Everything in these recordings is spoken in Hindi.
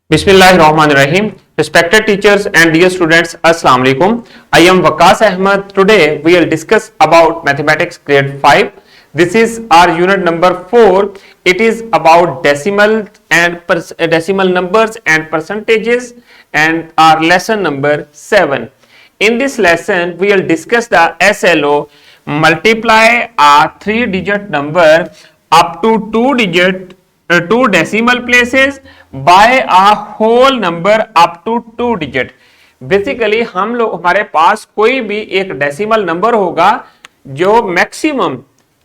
Bismillahirrahmanirrahim. Respected teachers and dear students, Assalamu alaikum. I am Waqas Ahmed. Today we will discuss about mathematics grade 5. This is our unit number 4. It is about decimal numbers and percentages, and our lesson number 7. In this lesson we will discuss the SLO, multiply a 3-digit number up to 2 decimal places by a whole number up to 2 digit. Basically हमारे पास कोई भी एक डेसिमल नंबर होगा जो मैक्सिमम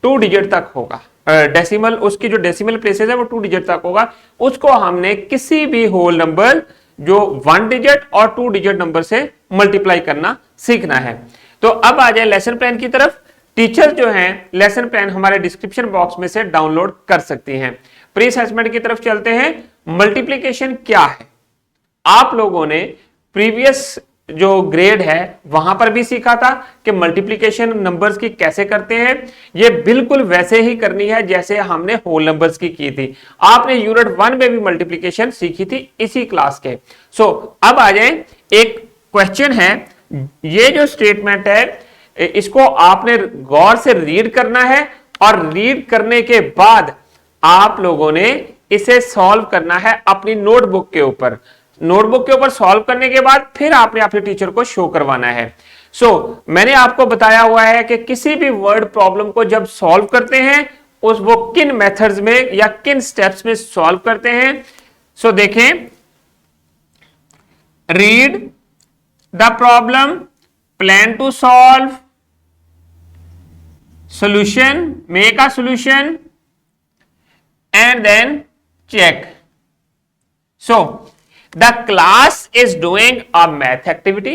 2 डिजिट तक होगा, डेसिमल उसकी जो डेसिमल प्लेसेस है वो 2 डिजिट तक होगा, उसको हमने किसी भी होल नंबर जो 1 डिजिट और 2 डिजिट नंबर से मल्टीप्लाई करना सीखना है। तो अब आ जाए लेसन प्लान की तरफ। टीचर जो हैं लेसन प्लान हमारे डिस्क्रिप्शन बॉक्स में से डाउनलोड कर सकती हैं। प्री असेसमेंट की तरफ चलते हैं। मल्टीप्लिकेशन क्या है, आप लोगों ने प्रीवियस जो ग्रेड है वहां पर भी सीखा था कि मल्टीप्लिकेशन नंबर्स की कैसे करते हैं। ये बिल्कुल वैसे ही करनी है जैसे हमने होल नंबर्स की थी। आपने यूनिट 1 में भी मल्टीप्लिकेशन सीखी थी इसी क्लास के। अब आ जाए, एक क्वेश्चन है, ये जो स्टेटमेंट है इसको आपने गौर से रीड करना है और रीड करने के बाद आप लोगों ने इसे सॉल्व करना है अपनी नोटबुक के ऊपर। नोटबुक के ऊपर सॉल्व करने के बाद फिर आपने अपने टीचर को शो करवाना है। मैंने आपको बताया हुआ है कि किसी भी वर्ड प्रॉब्लम को जब सॉल्व करते हैं वो किन मेथड्स में या किन स्टेप्स में सॉल्व करते हैं। देखें, read the problem, plan to solve, solution, make a solution, and then check. The class is doing a math activity.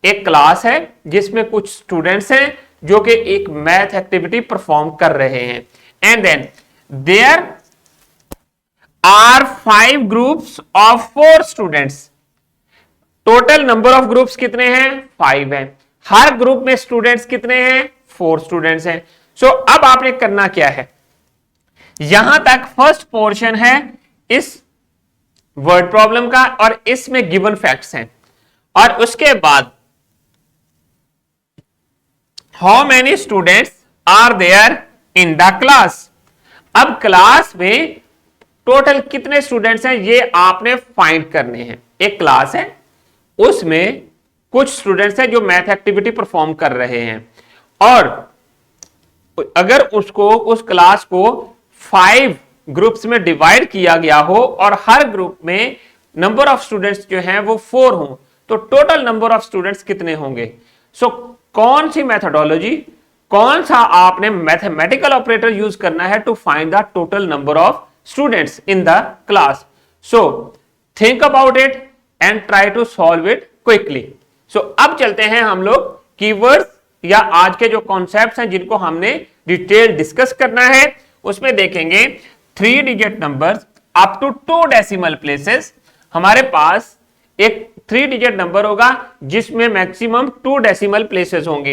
एक क्लास है जिसमें कुछ स्टूडेंट्स हैं जो कि एक मैथ एक्टिविटी परफॉर्म कर रहे हैं। And then there are 5 groups of 4 students. Total number of groups कितने हैं? 5 हैं। हर ग्रुप में स्टूडेंट्स कितने हैं? 4 स्टूडेंट्स हैं। अब आपने करना क्या है, यहां तक फर्स्ट पोर्शन है इस वर्ड प्रॉब्लम का और इसमें गिवन फैक्ट्स हैं, और उसके बाद how many students are there in the class. अब क्लास में टोटल कितने स्टूडेंट्स हैं ये आपने फाइंड करने हैं। एक क्लास है, उसमें कुछ स्टूडेंट्स हैं जो मैथ एक्टिविटी परफॉर्म कर रहे हैं, और अगर उस क्लास को 5 ग्रुप्स में डिवाइड किया गया हो और हर ग्रुप में नंबर ऑफ स्टूडेंट्स जो हैं वो 4 हों, तो टोटल नंबर ऑफ स्टूडेंट्स कितने होंगे। कौन सी मेथोडोलॉजी, कौन सा आपने मैथमेटिकल ऑपरेटर यूज करना है to find the total number of students in the class. Think about it and try to solve it quickly. अब चलते हैं हम लोग कीवर्ड्स या आज के जो कॉन्सेप्ट्स हैं जिनको हमने डिटेल डिस्कस करना है, उसमें देखेंगे 3 digit numbers up to 2 decimal places. हमारे पास एक 3 डिजिट नंबर होगा जिसमें मैक्सिमम 2 डेसिमल प्लेसेस होंगे।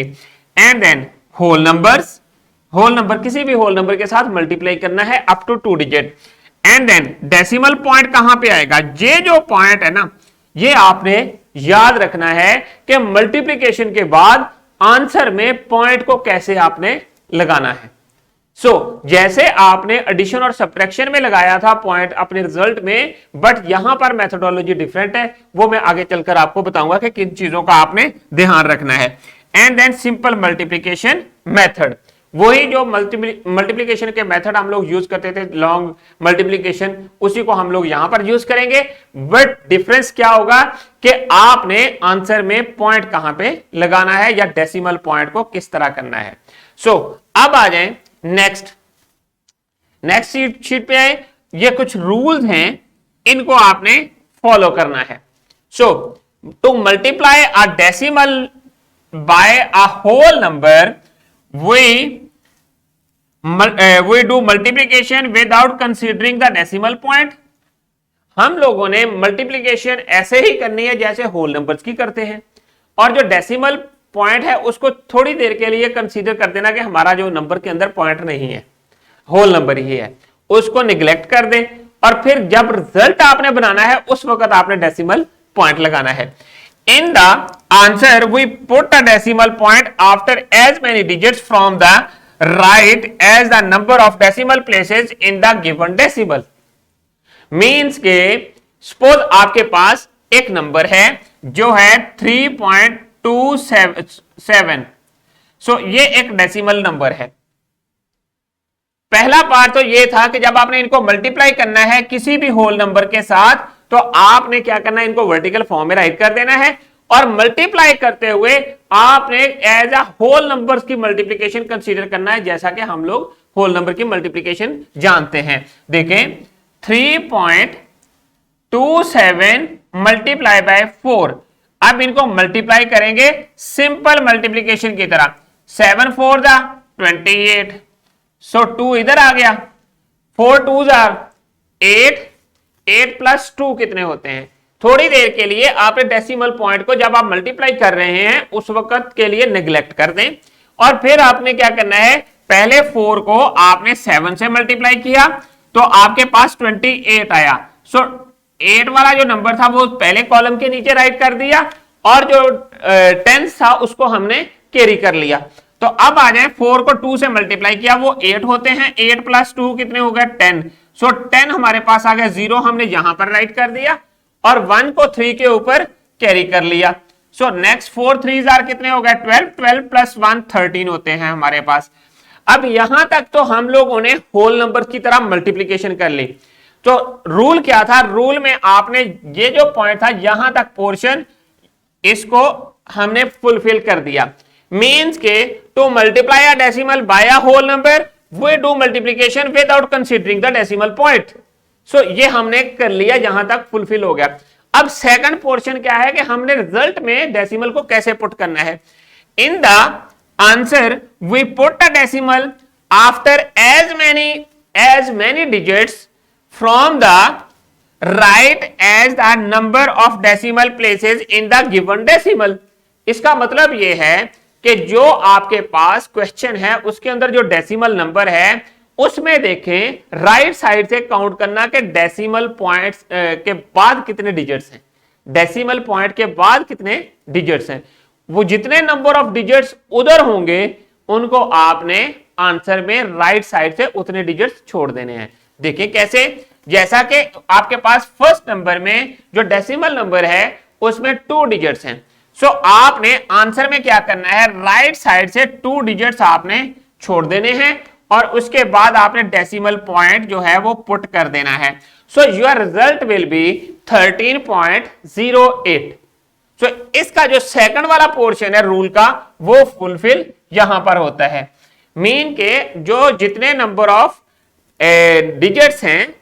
And then whole numbers, whole number किसी भी होल नंबर के साथ मल्टीप्लाई करना है up to 2 digit. And then decimal point कहां पे आएगा, ये जो पॉइंट है ना, ये आपने याद रखना है कि मल्टीप्लिकेशन के बाद आंसर में पॉइंट को कैसे आपने लगाना है। जैसे आपने एडिशन और सब्ट्रैक्शन में लगाया था पॉइंट अपने रिजल्ट में, बट यहां पर मेथोडोलॉजी डिफरेंट है, वो मैं आगे चलकर आपको बताऊंगा कि किन चीजों का आपने ध्यान रखना है। And then simple multiplication method, वही जो मल्टीप्लिकेशन के मेथड हम लोग यूज करते थे, लॉन्ग मल्टीप्लिकेशन, उसी को हम लोग यहां पर यूज करेंगे। बट डिफरेंस क्या होगा कि आपने आंसर में पॉइंट कहां पे लगाना है या डेसिमल पॉइंट को किस तरह करना है। अब आ जाएं नेक्स्ट शीट पे आए। ये कुछ रूल्स हैं, इनको आपने फॉलो करना है। To multiply a decimal by a whole number we do multiplication without considering the decimal point। हम लोगों ने मल्टीप्लिकेशन ऐसे ही करनी है जैसे होल नंबर्स की करते हैं, और जो डेसिमल पॉइंट है उसको थोड़ी देर के लिए कंसीडर कर देना कि हमारा जो नंबर के अंदर पॉइंट नहीं है, होल नंबर ही है, उसको निग्लेक्ट कर दें और फिर जब रिजल्ट आपने बनाना है उस वक्त आपने डेसिमल पॉइंट लगाना है। In the answer we put a decimal point after as many digits from the right as the number of decimal places in the given decimal. Means के सपोज आपके पास एक नंबर है जो है 3.27। सो ये एक डेसिमल नंबर है। पहला पार्ट तो ये था कि जब आपने इनको मल्टीप्लाई करना है किसी भी होल नंबर के साथ तो आपने क्या करना है, इनको वर्टिकल फॉर्म में राइट कर देना है और मल्टीप्लाई करते हुए आपने एज अ होल नंबर्स की मल्टीप्लिकेशन कंसीडर करना है, जैसा कि हम लोग होल नंबर की मल्टीप्लिकेशन जानते हैं। देखें 3.27 मल्टीप्लाई बाय 4। अब इनको मल्टीप्लाई करेंगे सिंपल मल्टीप्लिकेशन की तरह। 7 4 जा 28, सो 2 इधर आ गया, 4 2 जा 8, 8 प्लस 2 कितने होते हैं। थोड़ी देर के लिए आपने डेसिमल पॉइंट को जब आप मल्टीप्लाई कर रहे हैं उस वक्त के लिए नेग्लेक्ट कर दें और फिर आपने क्या करना है, पहले 4 को आपने 7 से मल्टीप्लाई किया तो आपके पास 28 आया। सो 8 वाला जो नंबर था वो पहले कॉलम के नीचे राइट कर दिया और जो 10 था उसको हमने कैरी कर लिया। तो अब आ जाए 4 को 2 से मल्टीप्लाई किया वो 8 होते हैं, 8 प्लस 2 कितने हो गए 10। सो 10 हमारे पास आ गया, 0 हमने यहां पर राइट कर दिया और 1 को 3 के ऊपर कैरी कर लिया। सो नेक्स्ट 4 3 कितने हो गए 12, 12 प्लस 1 13 होते हैं हमारे पास। अब यहां तक तो हम लोगों ने होल नंबर की तरह मल्टीप्लीकेशन कर ली। तो रूल क्या था, रूल में आपने ये जो पॉइंट था यहां तक पोर्शन इसको हमने फुलफिल कर दिया। मीन्स के to multiply a decimal by a whole number we do multiplication without considering the decimal point. So ये हमने कर लिया, यहां तक फुलफिल हो गया। अब सेकंड पोर्शन क्या है कि हमने रिजल्ट में डेसिमल को कैसे पुट करना है। In the answer we put a decimal after as many digits from the right as the number of decimal places in the given decimal. इसका मतलब यह है कि जो आपके पास क्वेश्चन है उसके अंदर जो डेसिमल नंबर है उसमें देखें राइट साइड से काउंट करना कि डेसिमल पॉइंट्स के बाद कितने डिजिट्स हैं, डेसिमल पॉइंट के बाद कितने डिजिट्स हैं। वो जितने नंबर ऑफ डिजिट्स उधर होंगे उनको आपने आंसर में राइट साइड से उतने डिजिट्स छोड़ देने हैं। देखिए कैसे, जैसा कि आपके पास फर्स्ट नंबर में जो डेसिमल नंबर है उसमें 2 डिजिट्स हैं। सो आपने आंसर में क्या करना है, राइट साइड से 2 डिजिट्स आपने छोड़ देने हैं और उसके बाद आपने डेसिमल पॉइंट जो है वो पुट कर देना है। So your result will be 13.08। सो इसका जो सेकंड वाला पोर्शन है रूल का वो फुलफिल यहां पर होता है। मीन के जो जितने नंबर ऑफ डिजिट्स हैं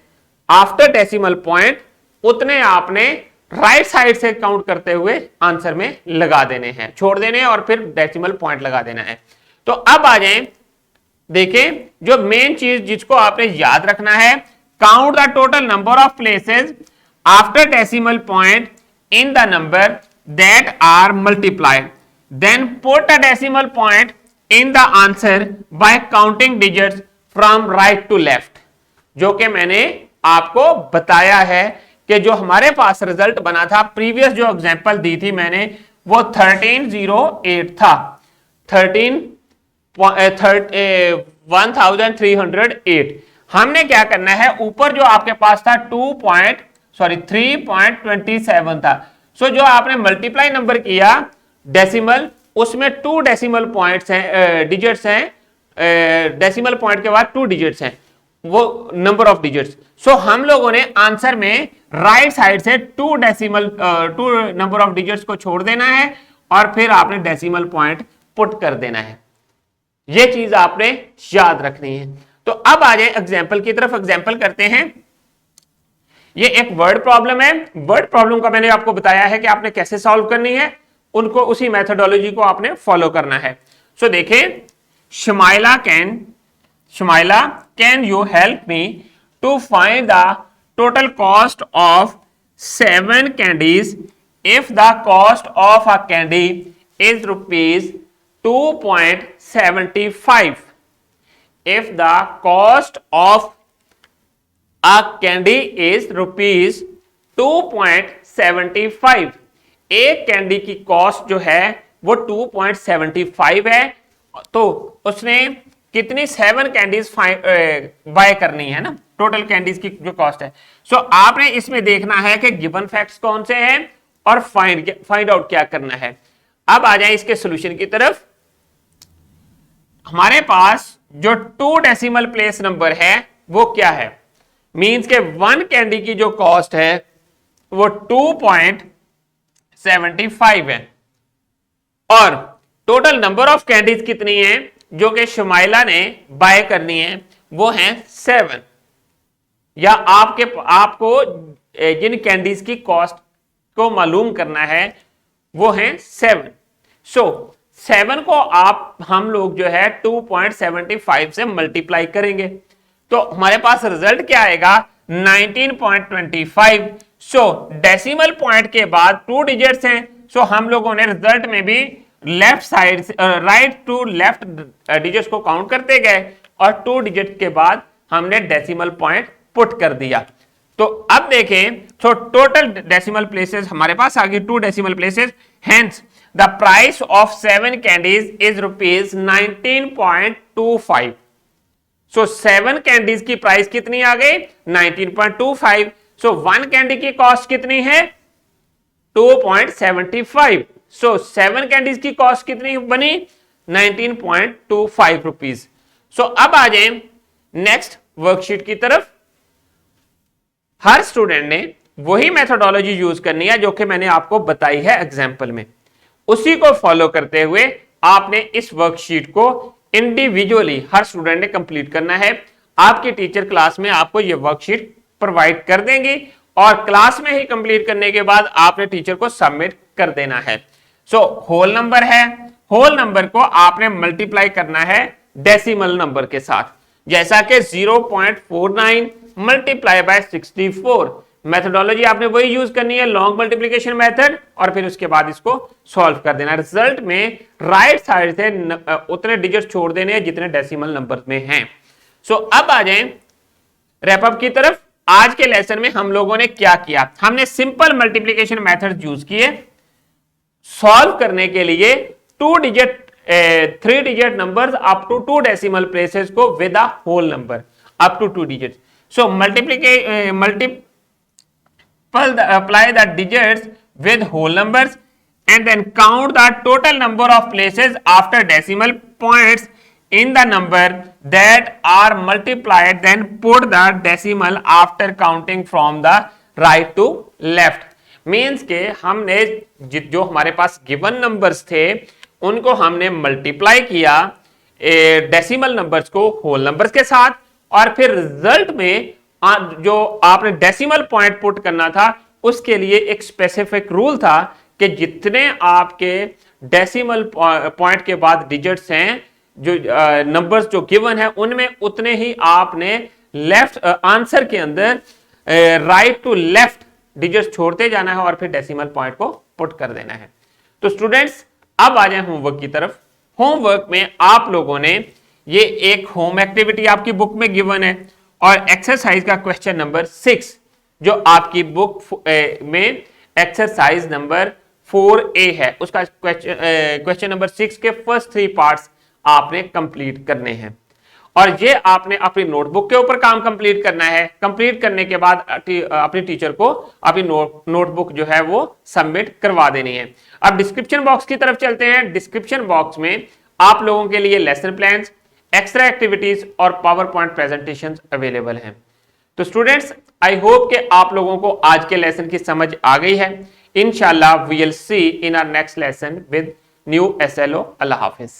आफ्टर डेसिमल पॉइंट उतने आपने राइट साइड से काउंट करते हुए आंसर में लगा देने हैं, छोड़ देने हैं और फिर डेसिमल पॉइंट लगा देना है। तो अब आ जाएं, देखें जो मेन चीज जिसको आपने याद रखना है, count the total number of places after decimal point in the number that are multiplied, then put a decimal point in the answer by counting digits from right to left. जो कि मैंने आपको बताया है कि जो हमारे पास रिजल्ट बना था, प्रीवियस जो एग्जांपल दी थी मैंने वो 1308 था, 1308। हमने क्या करना है, ऊपर जो आपके पास था 3.27 था। सो जो आपने मल्टीप्लाई नंबर किया डेसिमल उसमें 2 डेसिमल पॉइंट्स हैं, डिजिट्स हैं, डेसिमल पॉइंट के बाद 2 डिजिट्स हैं वो नंबर ऑफ डिजिट्स। सो हम लोगों ने आंसर में राइट साइड से 2 नंबर ऑफ डिजिट्स को छोड़ देना है और फिर आपने डेसिमल पॉइंट पुट कर देना है। ये चीज आपने याद रखनी है। तो अब आ जाए एग्जाम्पल की तरफ, एग्जाम्पल करते हैं। ये एक वर्ड प्रॉब्लम है। वर्ड प्रॉब्लम का मैंने आपको बताया है कि आपने कैसे सॉल्व करनी है, उनको उसी मेथोडोलॉजी को आपने फॉलो करना है। सो देखें, Shmaila, can you help me to find the total cost of 7 candies if the cost of a candy is rupees 2.75? If the cost of a candy is ₹2.75। एक कैंडी की कॉस्ट जो है वो 2.75 है। तो उसने कितनी 7 कैंडीज बाय करनी है ना, टोटल कैंडीज की जो कॉस्ट है। सो आपने इसमें देखना है कि गिवन फैक्ट्स कौन से हैं और फाइंड आउट क्या करना है। अब आ जाए इसके सॉल्यूशन की तरफ। हमारे पास जो 2 डेसिमल प्लेस नंबर है वो क्या है, मींस के 1 कैंडी की जो कॉस्ट है वो 2.75 है और टोटल नंबर ऑफ कैंडीज कितनी है जो कि शुमाइला ने बाय करनी है वो है 7, या आपको जिन कैंडीज की कॉस्ट को मालूम करना है वो है 7। सो 7 को हम लोग जो है 2.75 से मल्टीप्लाई करेंगे तो हमारे पास रिजल्ट क्या आएगा 19.25। सो डेसिमल पॉइंट के बाद 2 डिजिट्स हैं। सो हम लोगों ने रिजल्ट में भी लेफ्ट साइड से राइट टू लेफ्ट डिजिट्स को काउंट करते गए और 2 डिजिट के बाद हमने डेसिमल पॉइंट पुट कर दिया। तो अब देखें, तो टोटल डेसिमल प्लेसेस हमारे पास आ गई 2 decimal places. Hence the price of 7 candies is ₹19.25। So 7 candies की प्राइस कितनी आ गई 19.25। सो 1 कैंडी की कॉस्ट कितनी है 2.75। सो 7 कैंडीज की कॉस्ट कितनी बनी 19.25 रुपीज। सो अब आ जाए नेक्स्ट वर्कशीट की तरफ। हर स्टूडेंट ने वही मेथोडोलॉजी यूज करनी है जो कि मैंने आपको बताई है एग्जाम्पल में, उसी को फॉलो करते हुए आपने इस वर्कशीट को इंडिविजुअली हर स्टूडेंट ने कंप्लीट करना है। आपकी टीचर क्लास में आपको यह वर्कशीट प्रोवाइड कर देंगी और क्लास में ही कंप्लीट करने के बाद आपने टीचर को सबमिट कर देना है। सो होल नंबर है, होल नंबर को आपने मल्टीप्लाई करना है डेसिमल नंबर के साथ, जैसा कि 0.49 मल्टीप्लाई बाय 64। मेथोडोलॉजी आपने वही यूज करनी है, लॉन्ग मल्टीप्लिकेशन मेथड, और फिर उसके बाद इसको सॉल्व कर देना। रिजल्ट में राइट साइड से उतने डिजिट छोड़ देने हैं जितने डेसिमल नंबर में हैं। सो अब आ जाएं रैपअप की तरफ। आज के लेसन में हम लोगों ने क्या किया, हमने सिंपल मल्टीप्लिकेशन मेथड यूज किए सॉल्व करने के लिए 3 digit numbers up to 2 decimal places को with a whole number up to 2 digit. So apply the digits with whole numbers and then count the total number of places after decimal points in the number that are multiplied, then put the decimal after counting from the right to left। Means के हमने जो हमारे पास गिवन नंबर्स थे उनको हमने मल्टीप्लाई किया डेसिमल नंबर्स को होल नंबर्स के साथ, और फिर रिजल्ट में जो आपने डेसिमल पॉइंट पुट करना था उसके लिए एक स्पेसिफिक रूल था कि जितने आपके डेसिमल पॉइंट के बाद डिजिट्स हैं, जो नंबर्स जो गिवन है उनमें उतने ही आपने लेफ्ट आंसर के अंदर राइट टू लेफ्ट डिजिट्स छोड़ते जाना है और फिर डेसिमल पॉइंट को पुट कर देना है। तो स्टूडेंट्स अब आ जाए होमवर्क की तरफ। होमवर्क में आप लोगों ने ये एक होम एक्टिविटी आपकी बुक में गिवन है और एक्सरसाइज का क्वेश्चन नंबर 6 जो आपकी बुक में एक्सरसाइज नंबर 4A है, उसका क्वेश्चन नंबर 6 के फर्स्ट 3 पार्ट्स आपने कंप्लीट करने हैं और ये आपने अपनी नोटबुक के ऊपर काम कंप्लीट करना है। कंप्लीट करने के बाद अपनी टीचर को अपनी नोटबुक जो है वो सबमिट करवा देनी है। अब डिस्क्रिप्शन बॉक्स की तरफ चलते हैं। डिस्क्रिप्शन बॉक्स में आप लोगों के लिए लेसन प्लान्स, एक्स्ट्रा एक्टिविटीज और पावर पॉइंट प्रेजेंटेशंस अवेलेबल हैं। तो स्टूडेंट्स आई होप कि आप लोगों को आज के लेसन की समझ आ गई है। इंशाल्लाह we will see in our next lesson with new SLO। अल्लाह हाफिज।